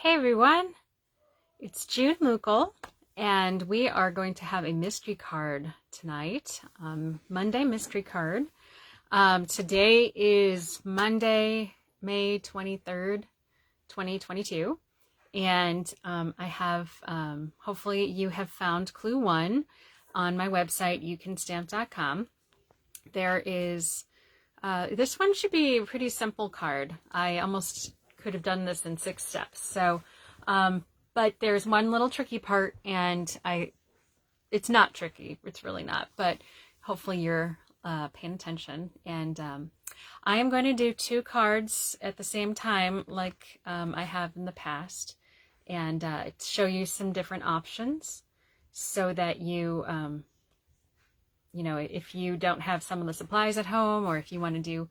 Hey everyone, it's June Mukel, and we are going to have a mystery card tonight, Monday mystery card. Today is Monday, May 23rd, 2022, and I have, hopefully you have found clue one on my website, youcanstamp.com. There is, this one should be a pretty simple card. I almost could have done this in 6 steps. So, but there's one little tricky part, and it's not tricky. It's really not, but hopefully you're paying attention. And I am going to do 2 cards at the same time, like I have in the past, and show you some different options so that you, you know, if you don't have some of the supplies at home, or if you want to do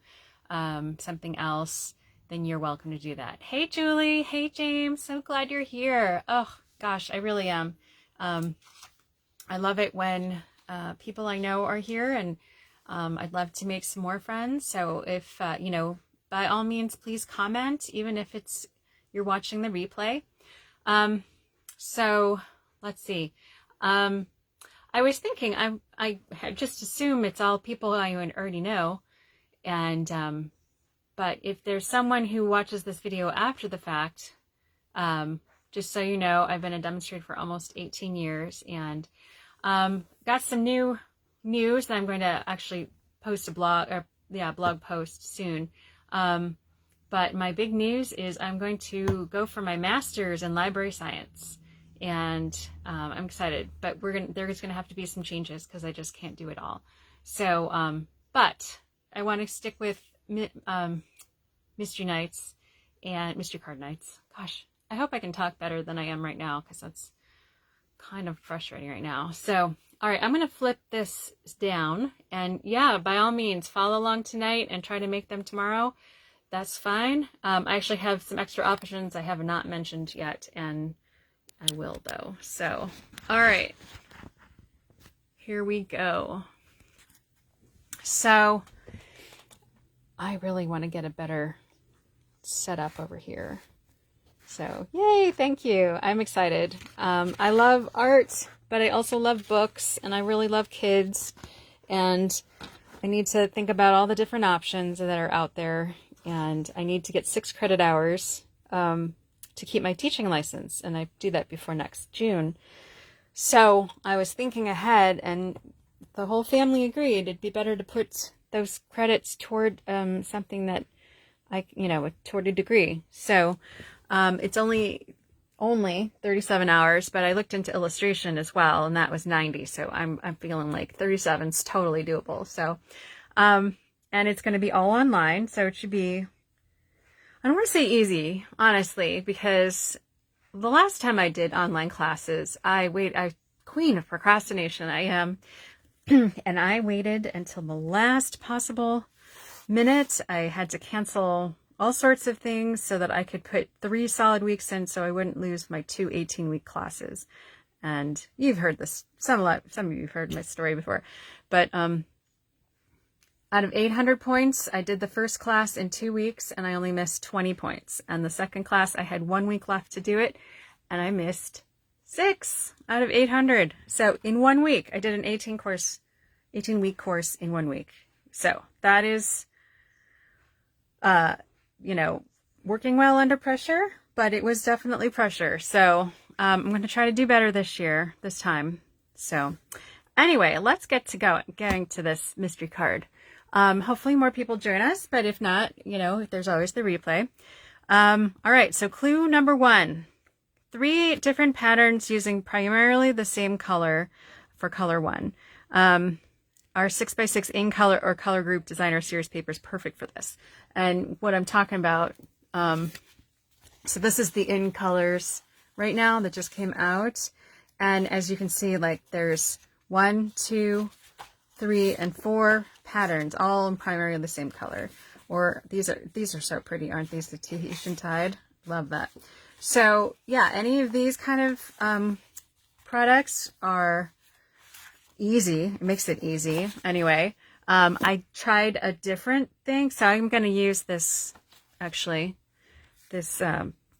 something else, then you're welcome to do that. Hey, Julie. Hey, James. So glad you're here. Oh, gosh, I really am. I love it when people I know are here, and I'd love to make some more friends. So if, you know, by all means, please comment, even if it's you're watching the replay. So let's see. I was thinking, I just assume it's all people I already know, and but if there's someone who watches this video after the fact, just so you know, I've been a demonstrator for almost 18 years, and got some new news that I'm going to actually post a blog post soon. But my big news is I'm going to go for my master's in library science, and I'm excited. But there's going to have to be some changes because I just can't do it all. So, but I want to stick with mystery nights and mystery card nights. Gosh, I hope I can talk better than I am right now, because that's kind of frustrating right now. So, all right, I'm going to flip this down, and yeah, by all means, follow along tonight and try to make them tomorrow. That's fine. I actually have some extra options I have not mentioned yet, and I will though. So, all right, here we go. So, I really want to get a better setup over here. So, yay, thank you. I'm excited. I love art, but I also love books, and I really love kids, and I need to think about all the different options that are out there, and I need to get 6 credit hours to keep my teaching license, and I do that before next June. So I was thinking ahead, and the whole family agreed it'd be better to put those credits toward something that toward a degree. So it's only 37 hours, but I looked into illustration as well, and that was 90. So I'm feeling like 37 is totally doable. So, and it's going to be all online. So it should be, I don't want to say easy, honestly, because the last time I did online classes, queen of procrastination, I am. And I waited until the last possible minute. I had to cancel all sorts of things so that I could put 3 solid weeks in, so I wouldn't lose my 2 18-week classes. And you've heard this, some of you have heard my story before. But out of 800 points, I did the first class in 2 weeks, and I only missed 20 points. And the second class, I had 1 week left to do it, and I missed 6 out of 800. So in 1 week, I did an 18-week course in 1 week. So that is, working well under pressure, but it was definitely pressure. So I'm going to try to do better this time. So anyway, let's get to getting to this mystery card. Hopefully more people join us, but if not, there's always the replay. All right, so clue number 1. 3 different patterns using primarily the same color for color 1. Our 6x6 in color or color group designer series paper is perfect for this. And what I'm talking about, so this is the in colors right now that just came out. And as you can see, like there's 1, 2, 3, and 4 patterns, all in primarily the same color. Or these are so pretty, aren't these? The Tahitian Tide. Love that. So yeah, any of these kind of products are easy. It makes it easy. Anyway, I tried a different thing, so I'm going to use this, actually, this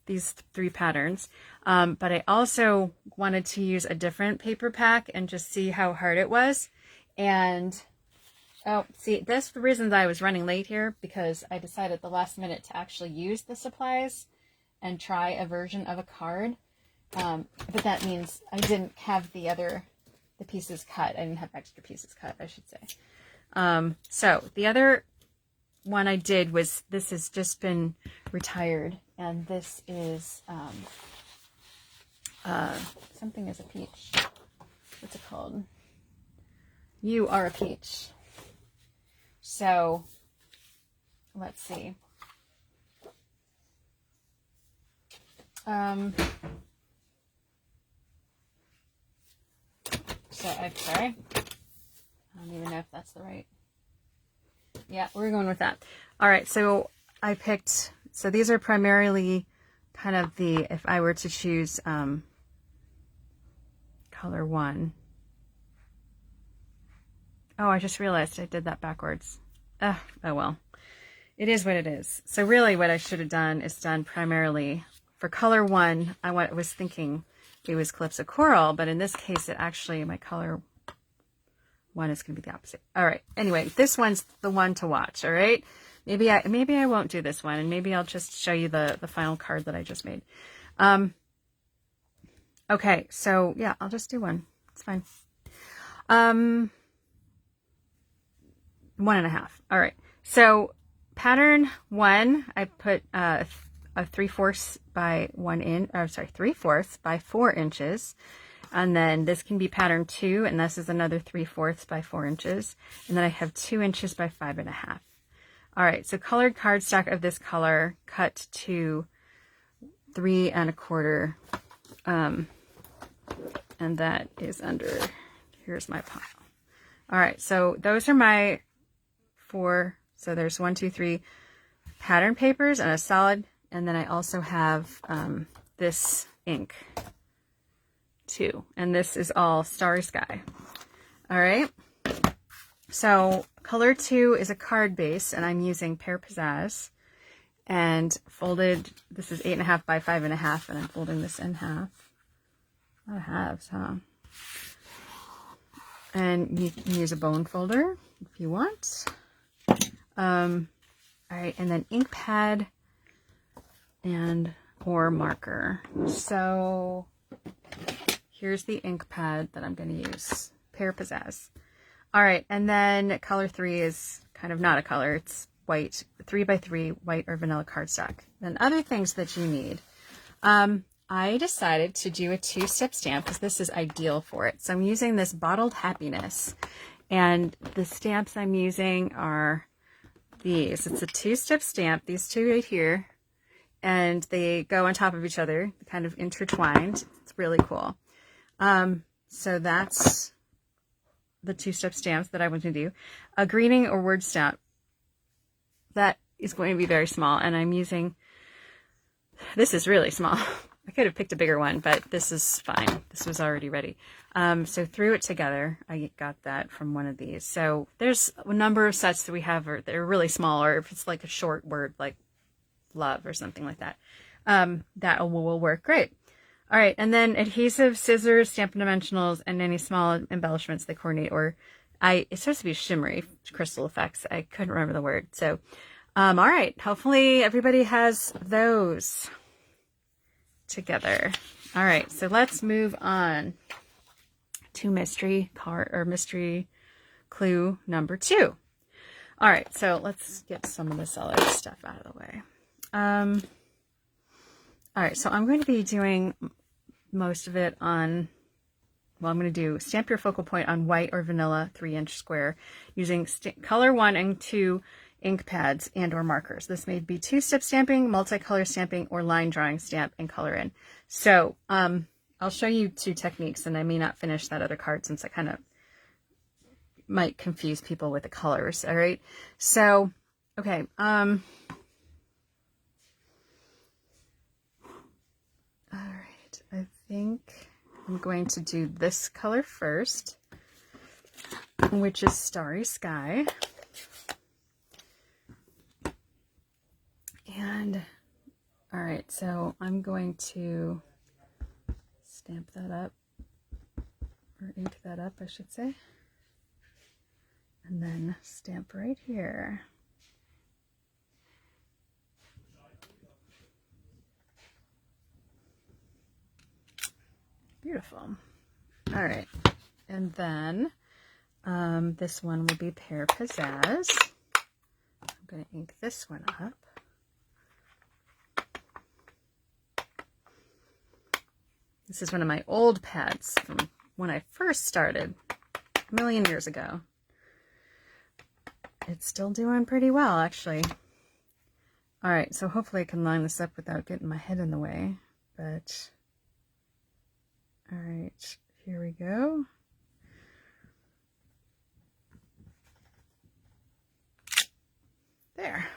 these 3 patterns. But I also wanted to use a different paper pack and just see how hard it was. And oh, see, that's the reason that I was running late here, because I decided at the last minute to actually use the supplies and try a version of a card. But that means I didn't have the pieces cut. I didn't have extra pieces cut, I should say. So the other one I did was, this has just been retired, and this is something as a peach. What's it called? You Are a Peach. So let's see. So I'm sorry. I don't even know if that's the right. Yeah, we're going with that. All right, so I picked, so these are primarily kind of the, if I were to choose color 1. Oh, I just realized I did that backwards. Oh well. It is what it is. So really what I should have done is done primarily for color 1. I was thinking it was Calypso Coral, but in this case, it actually, my color 1 is going to be the opposite. All right. Anyway, this one's the one to watch. All right. Maybe I won't do this one, and maybe I'll just show you the final card that I just made. Okay. So yeah, I'll just do one. It's fine. 1.5. All right. So pattern 1, I put a 3/4 by 1 inch, or sorry, 3/4 by 4 inches. And then this can be pattern 2, and this is another 3/4 by 4 inches. And then I have 2 inches by 5.5. All right, so colored cardstock of this color, cut to 3 1/4. And that is under, here's my pile. All right, so those are my 4. So there's 1, 2, 3 pattern papers and a solid. And then I also have this ink too. And this is all Starry Sky. All right. So color 2 is a card base, and I'm using Pear Pizzazz and folded. This is 8.5 by 5.5, and I'm folding this in half. A lot of halves, huh? And you can use a bone folder if you want. All right, and then ink pad and or marker. So here's the ink pad that I'm going to use, Pear Pizzazz. All right, and then color 3 is kind of not a color. It's white, 3 by 3 white or vanilla cardstock. Then other things that you need. I decided to do a 2-step stamp because this is ideal for it. So I'm using this Bottled Happiness, and the stamps I'm using are these. It's a 2-step stamp, these 2 right here, and they go on top of each other, kind of intertwined. It's really cool. So that's the 2-step stamps that I want to do. A greeting or word stamp that is going to be very small, and I'm using, this is really small. I could have picked a bigger one, but this is fine. This was already ready. So threw it together. I got that from one of these. So there's a number of sets that we have that are really small, or if it's like a short word like love or something like that, that will work great. All right, and then adhesive, scissors, Stampin' Dimensionals, and any small embellishments that coordinate, or it's supposed to be shimmery crystal effects. I couldn't remember the word. So, all right, hopefully everybody has those together. All right, so let's move on to mystery card or mystery clue number 2. All right, so let's get some of this other stuff out of the way. All right, so I'm going to be doing most of it on, well, I'm going to do stamp your focal point on white or vanilla 3-inch square using color 1 and 2 ink pads and or markers. This may be 2-step stamping, multicolor stamping, or line drawing stamp and color in. So I'll show you 2 techniques, and I may not finish that other card since I kind of might confuse people with the colors. All right, so okay, all right, I think I'm going to do this color first, which is Starry Sky. And all right, so I'm going to stamp that up, or ink that up, I should say. And then stamp right here. Beautiful. All right. And then this one will be Pear Pizzazz. I'm going to ink this one up. This is one of my old pads from when I first started a million years ago. It's still doing pretty well, actually. All right, so hopefully I can line this up without getting my head in the way, but all right, here we go. There.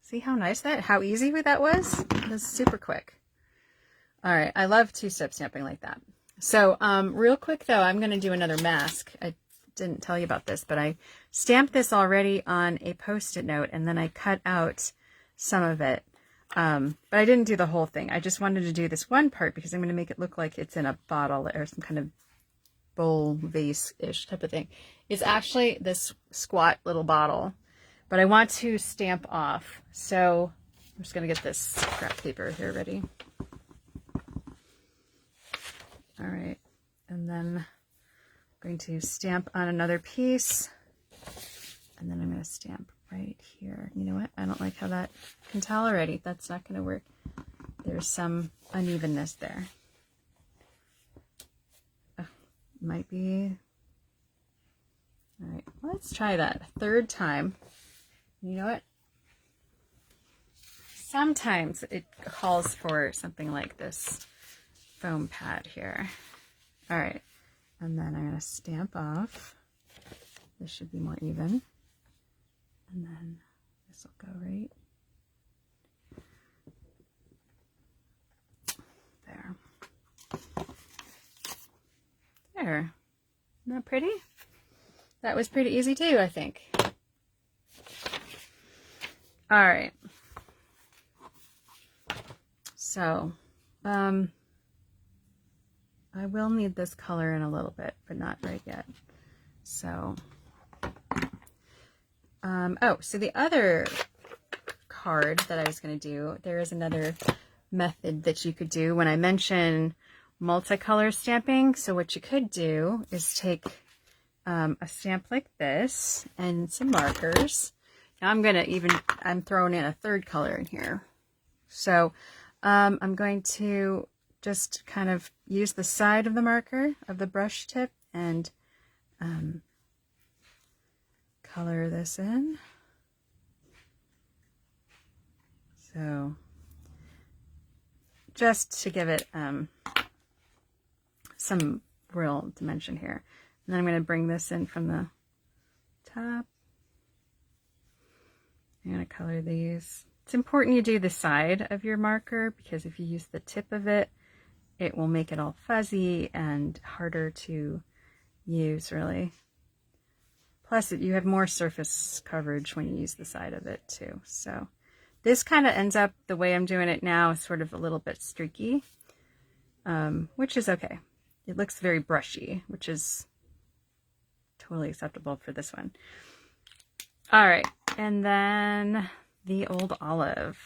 See how nice how easy that was? It was super quick. All right, I love two-step stamping like that. So real quick though, I'm going to do another mask. I didn't tell you about this, but I stamped this already on a Post-it note, and then I cut out some of it. But I didn't do the whole thing. I just wanted to do this one part because I'm going to make it look like it's in a bottle or some kind of bowl vase-ish type of thing. It's actually this squat little bottle, but I want to stamp off. So I'm just going to get this scrap paper here ready. All right, and then I'm going to stamp on another piece, and then I'm going to stamp right here. You know what? I don't like how that, you can tell already, that's not going to work. There's some unevenness there. Might be. All right, let's try that a third time. You know what? Sometimes it calls for something like this foam pad here. All right, and then I'm going to stamp off. This should be more even. And then this will go right there. There. Isn't that pretty? That was pretty easy too, I think. All right. So, I will need this color in a little bit, but not right yet. So, oh, so the other card that I was going to do, there is another method that you could do when I mention multicolor stamping. So what you could do is take a stamp like this and some markers. Now I'm throwing in a third color in here. So I'm going to just kind of use the side of the marker of the brush tip and color this in. So just to give it some real dimension here. And then I'm going to bring this in from the top. I'm going to color these. It's important you do the side of your marker because if you use the tip of it, it will make it all fuzzy and harder to use, really. Plus, you have more surface coverage when you use the side of it, too. So this kind of ends up, the way I'm doing it now, sort of a little bit streaky, which is okay. It looks very brushy, which is totally acceptable for this one. All right, and then the old olive.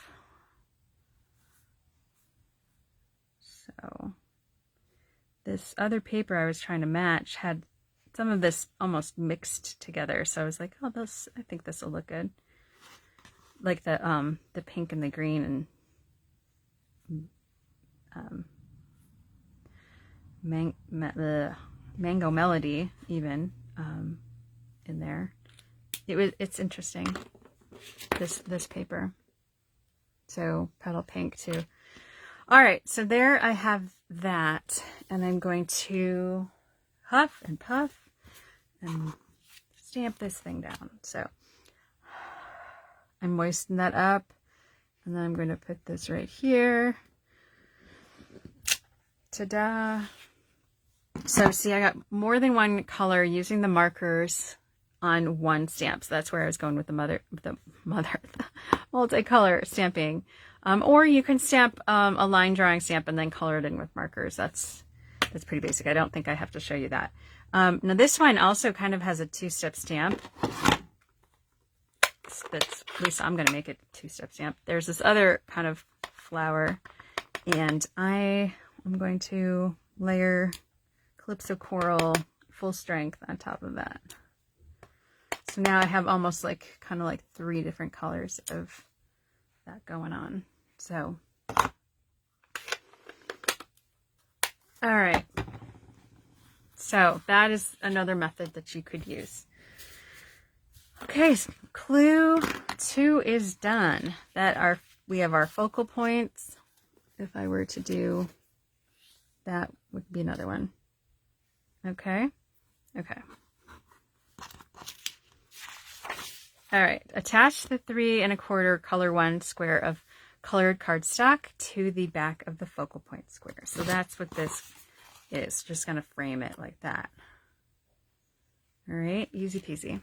So this other paper I was trying to match had some of this almost mixed together. So I was like, oh, I think this will look good. Like the pink and the green and the Mango Melody even in there. It's interesting, this paper. So petal pink too. All right, so there I have that, and I'm going to huff and puff and stamp this thing down. So I moisten that up, and then I'm going to put this right here. Ta-da! So see, I got more than one color using the markers on one stamp. So that's where I was going with the multicolor stamping. Or you can stamp a line drawing stamp and then color it in with markers. That's pretty basic. I don't think I have to show you that. Now this one also kind of has a two-step stamp. At least I'm going to make it a two-step stamp. There's this other kind of flower, and I am going to layer Calypso Coral full strength on top of that. So now I have almost like kind of like 3 different colors of that going on. So, all right. So that is another method that you could use. Okay, so clue 2 is done. We have our focal points. If I were to do that, would be another one. Okay. Okay. All right. Attach the 3 1/4 color 1 square of colored cardstock to the back of the focal point square. So that's what this is. Just going to frame it like that. All right. Easy peasy.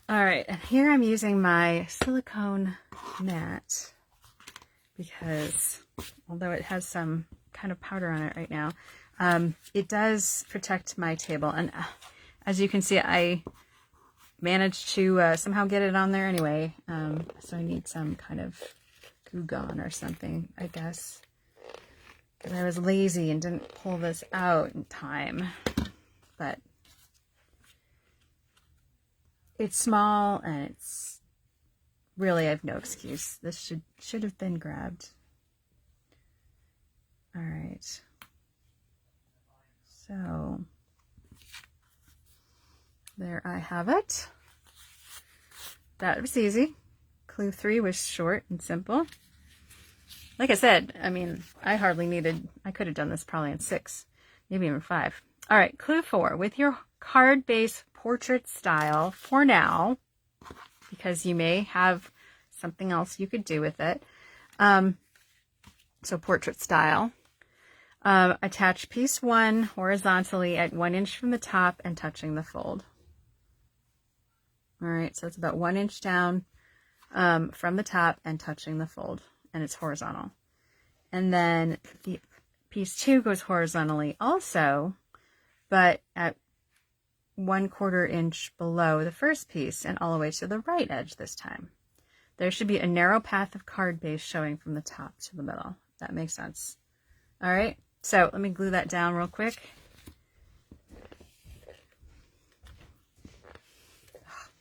All right. And here I'm using my silicone mat because although it has some kind of powder on it right now, it does protect my table. And as you can see, I managed to somehow get it on there anyway. So I need some kind of Goo Gone or something, I guess. Because I was lazy and didn't pull this out in time. But it's small and it's really, I have no excuse. This should have been grabbed. All right. So there I have it. That was easy. Clue 3 was short and simple. Like I said, I mean, I could have done this probably in 6, maybe even 5. All right, clue 4. With your card base portrait style for now, because you may have something else you could do with it. So portrait style. Attach piece 1 horizontally at 1 inch from the top and touching the fold. All right, so it's about 1 inch down from the top and touching the fold, and it's horizontal. And then the piece 2 goes horizontally also, but at 1/4 inch below the first piece and all the way to the right edge this time. There should be a narrow path of card base showing from the top to the middle. That makes sense. All right, so let me glue that down real quick.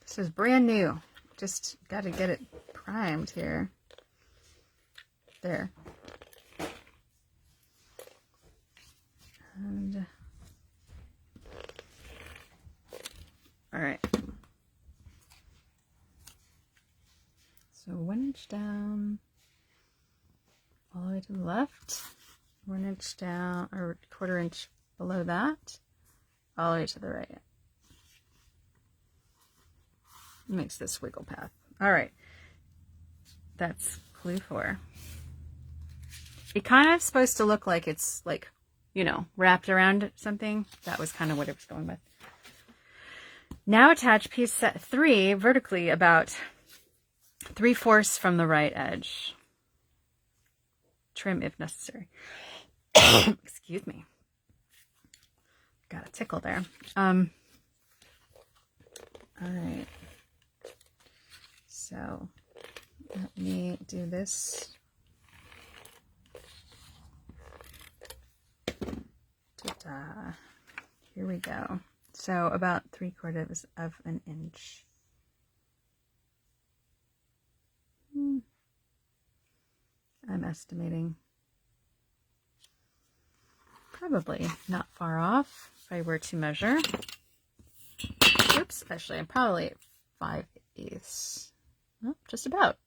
This is brand new. Just got to get it primed here. There. And all right. So 1 inch down, all the way to the left. 1 inch down, or 1/4 inch below that, all the way to the right. Makes this wiggle path. All right. That's clue 4. It kind of supposed to look like it's like, you know, wrapped around something. That was kind of what it was going with. Now attach piece 3 vertically about 3/4 from the right edge. Trim if necessary. Excuse me. Got a tickle there. All right. So let me do this. Ta-da. Here we go. So about 3/4 of an inch. I'm estimating. Probably not far off if I were to measure. Oops, actually I'm probably at 5/8. Oh, just about.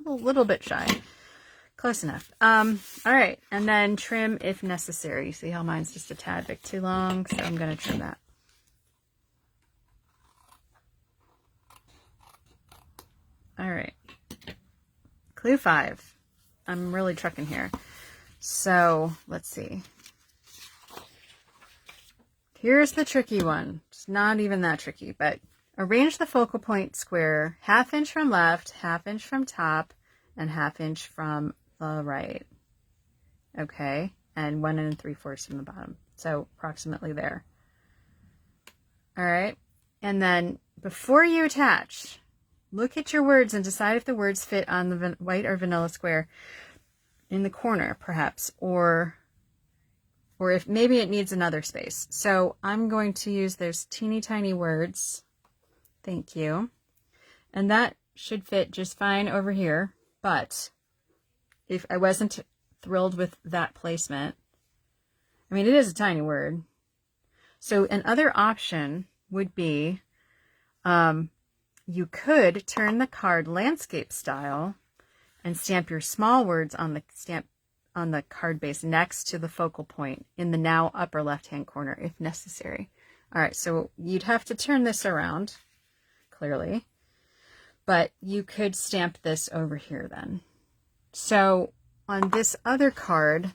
A little bit shy. Close enough. All right, and then trim if necessary. See how mine's just a tad bit too long, so I'm going to trim that. All right. Clue 5. I'm really trucking here. So let's see. Here's the tricky one. It's not even that tricky, but arrange the focal point square 1/2 inch from left, 1/2 inch from top, and 1/2 inch from the right. Okay, and 1 3/4 from the bottom. So approximately there. All right, and then before you attach, look at your words and decide if the words fit on the white or vanilla square in the corner, perhaps, or if maybe it needs another space. So I'm going to use those teeny tiny words. Thank you. And that should fit just fine over here. But if I wasn't thrilled with that placement, I mean, it is a tiny word. So another option would be, you could turn the card landscape style and stamp your small words on the card base next to the focal point in the now upper left-hand corner if necessary. All right, so you'd have to turn this around, clearly, but you could stamp this over here then. So on this other card,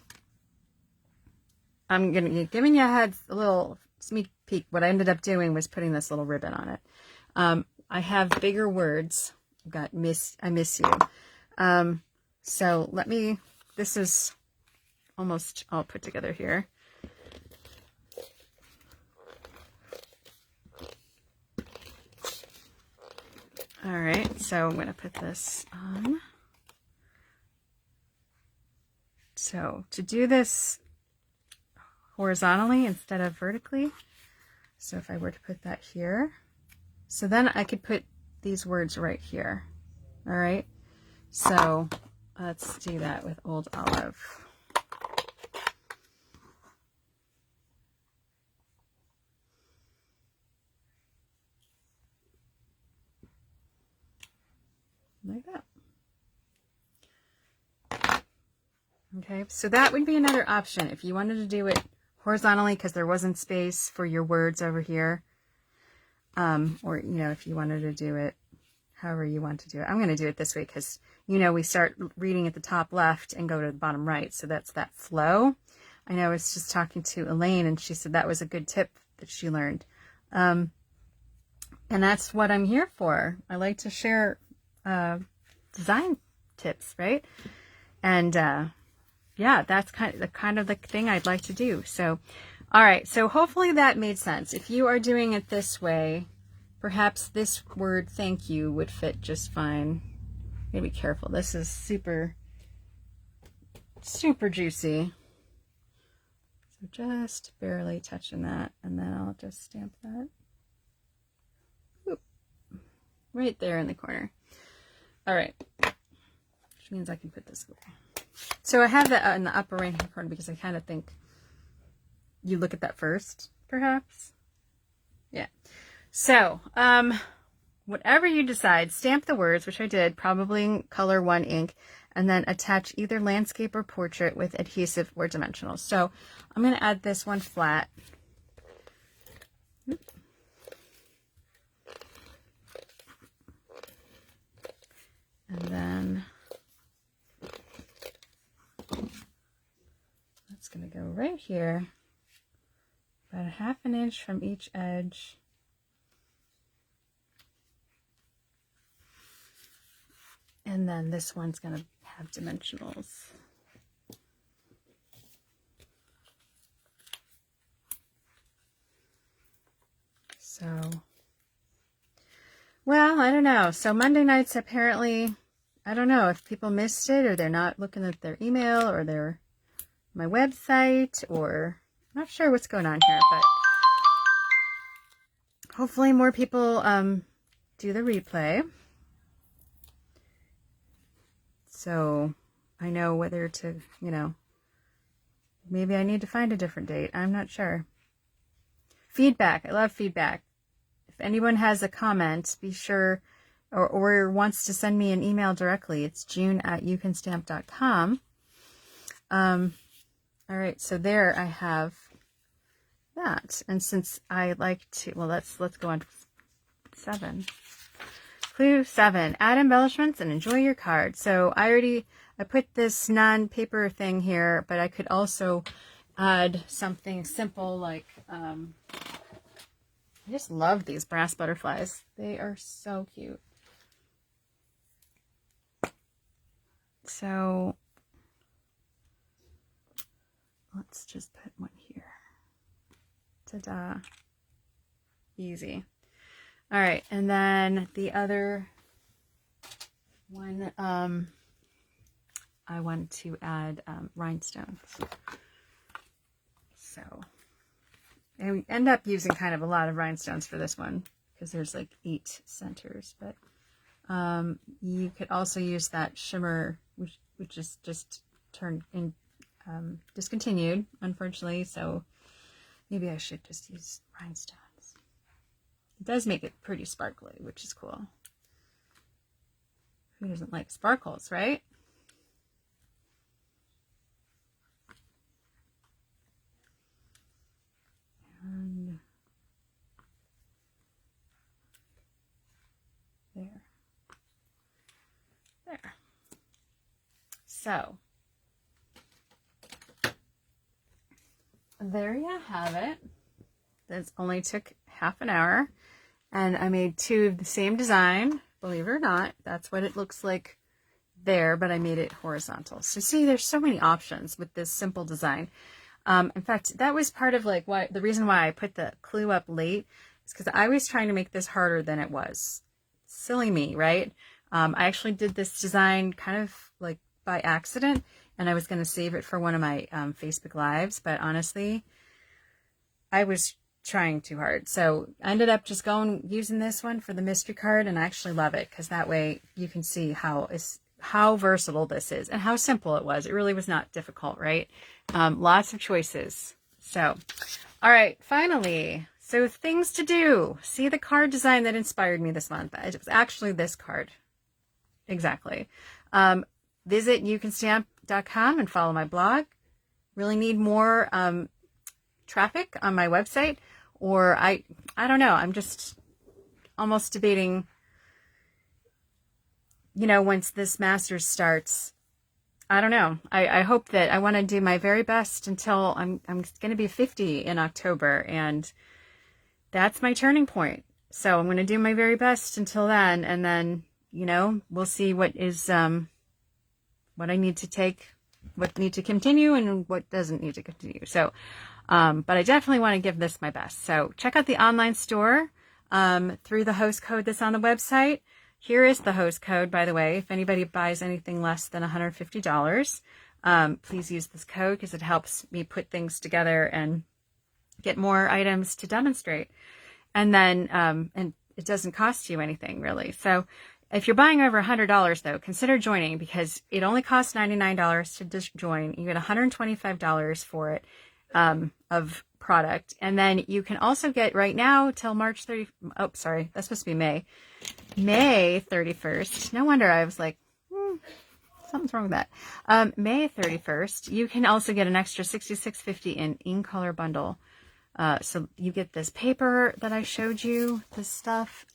I'm gonna giving you a little sneak peek. What I ended up doing was putting this little ribbon on it. I have bigger words. I've got I miss you. So this is almost all put together here. All right, so I'm going to put this on. So to do this horizontally instead of vertically, so if I were to put that here, so then I could put these words right here. All right, so let's do that with Old Olive. Like that. Okay, so that would be another option if you wanted to do it horizontally because there wasn't space for your words over here. Or, if you wanted to do it however you want to do it. I'm going to do it this way because, we start reading at the top left and go to the bottom right. So that's that flow. I know I was just talking to Elaine and she said that was a good tip that she learned. And that's what I'm here for. I like to share design tips, right? And yeah, that's kind of the thing I'd like to do. So, all right. So hopefully that made sense. If you are doing it this way, perhaps this word "thank you" would fit just fine. You gotta be careful. This is super juicy. So just barely touching that, and then I'll just stamp that. Oop. Right there in the corner. All right, which means I can put this away. So I have that in the upper right hand corner because I kind of think you look at that first, perhaps. Yeah. So, whatever you decide, stamp the words, which I did, probably in color 1 ink, and then attach either landscape or portrait with adhesive or dimensional. So I'm going to add this one flat. And then that's going to go right here, about 1/2 inch from each edge. And then this one's going to have dimensionals. So, well, I don't know. So Monday nights, apparently, I don't know if people missed it or they're not looking at their email or my website, or I'm not sure what's going on here, but hopefully more people do the replay. So I know whether to, maybe I need to find a different date. I'm not sure. Feedback. I love feedback. If anyone has a comment, be sure, or wants to send me an email directly, it's june@youcanstamp.com. All right, so there I have that. And since I like to, well, let's go on to 7. Clue 7, add embellishments and enjoy your card. So I put this non-paper thing here, but I could also add something simple like I just love these brass butterflies. They are so cute. So let's just put one here. Ta-da. Easy. All right, and then the other one, I want to add rhinestones. So and we end up using kind of a lot of rhinestones for this one because there's like 8 centers, but you could also use that shimmer, which is just turned in, discontinued, unfortunately, so maybe I should just use rhinestones. It does make it pretty sparkly, which is cool. Who doesn't like sparkles, right? And there. So, there you have it. This only took half an hour, and I made 2 of the same design. Believe it or not, that's what it looks like there, but I made it horizontal. So see, there's so many options with this simple design. In fact, that was part of like the reason why I put the clue up late is because I was trying to make this harder than it was. Silly me, right? I actually did this design kind of like by accident, and I was going to save it for one of my Facebook Lives, but honestly, I was trying too hard. So I ended up just using this one for the mystery card, and I actually love it because that way you can see how versatile this is and how simple it was. It really was not difficult, right? Lots of choices. So, all right, finally, so things to do. See the card design that inspired me this month. It was actually this card. Exactly. Visit youcanstamp.com and follow my blog. Really need more traffic on my website, or I don't know. I'm just almost debating, once this master's starts, I don't know. I hope that I want to do my very best until I'm going to be 50 in October, and that's my turning point. So I'm going to do my very best until then, and then, we'll see what is what I need to take, what need to continue and what doesn't need to continue. So, but I definitely want to give this my best. So check out the online store through the host code that's on the website. Here is the host code, by the way. If anybody buys anything less than $150, please use this code because it helps me put things together and get more items to demonstrate. And then, and it doesn't cost you anything really. So if you're buying over $100 though, consider joining because it only costs $99 to just join. You get $125 for it of product. And then you can also get right now till March 30. Oh, sorry. That's supposed to be May 31st. No wonder I was like, something's wrong with that. May 31st, you can also get an extra $66.50 in in-color bundle. So you get this paper that I showed you, this stuff.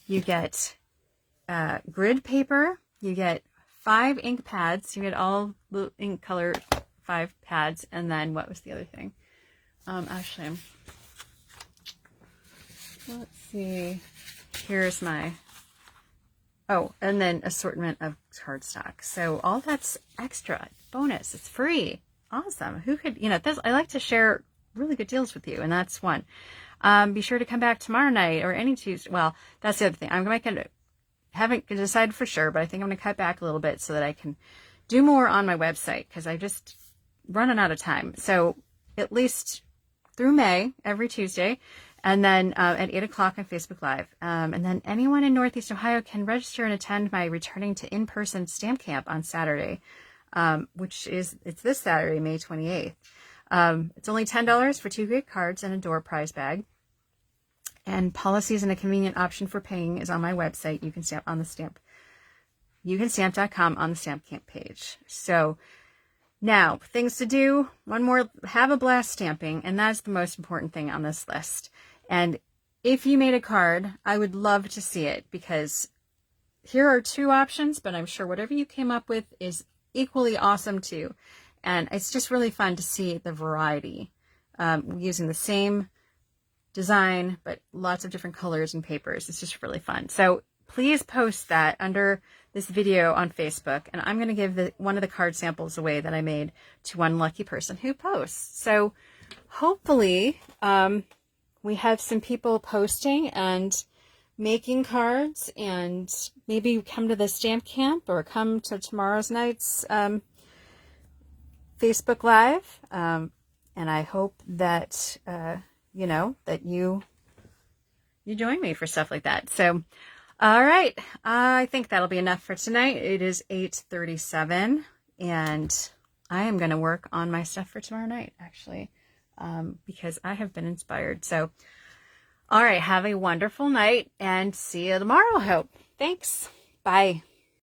You get grid paper. You get 5 ink pads. You get all the ink color 5 pads. And then what was the other thing? Actually, let's see. Here's my, and then assortment of cardstock. So all that's extra, bonus. It's free. Awesome. Who could, this, I like to share really good deals with you, and that's one. Be sure to come back tomorrow night or any Tuesday. Well, that's the other thing. I'm going to haven't decided for sure, but I think I'm going to cut back a little bit so that I can do more on my website because I just running out of time. So at least through May, every Tuesday, and then at 8 o'clock on Facebook Live. And then anyone in Northeast Ohio can register and attend my returning to in-person stamp camp on Saturday, it's this Saturday, May 28th. It's only $10 for 2 gift cards and a door prize bag. And policies and a convenient option for paying is on my website. You can stamp on the stamp. youcanstamp.com on the stamp camp page. So now, things to do. One more, have a blast stamping, and that's the most important thing on this list. And if you made a card, I would love to see it because here are 2 options, but I'm sure whatever you came up with is equally awesome too. And it's just really fun to see the variety using the same design, but lots of different colors and papers. It's just really fun. So please post that under this video on Facebook, and I'm going to give one of the card samples away that I made to one lucky person who posts. So hopefully we have some people posting and making cards, and maybe come to the stamp camp or come to tomorrow's night's Facebook Live. And I hope that, you know, that you join me for stuff like that. So, all right. I think that'll be enough for tonight. It is 8:37, and I am going to work on my stuff for tomorrow night, actually, because I have been inspired. So, all right. Have a wonderful night, and see you tomorrow, I hope. Thanks. Bye.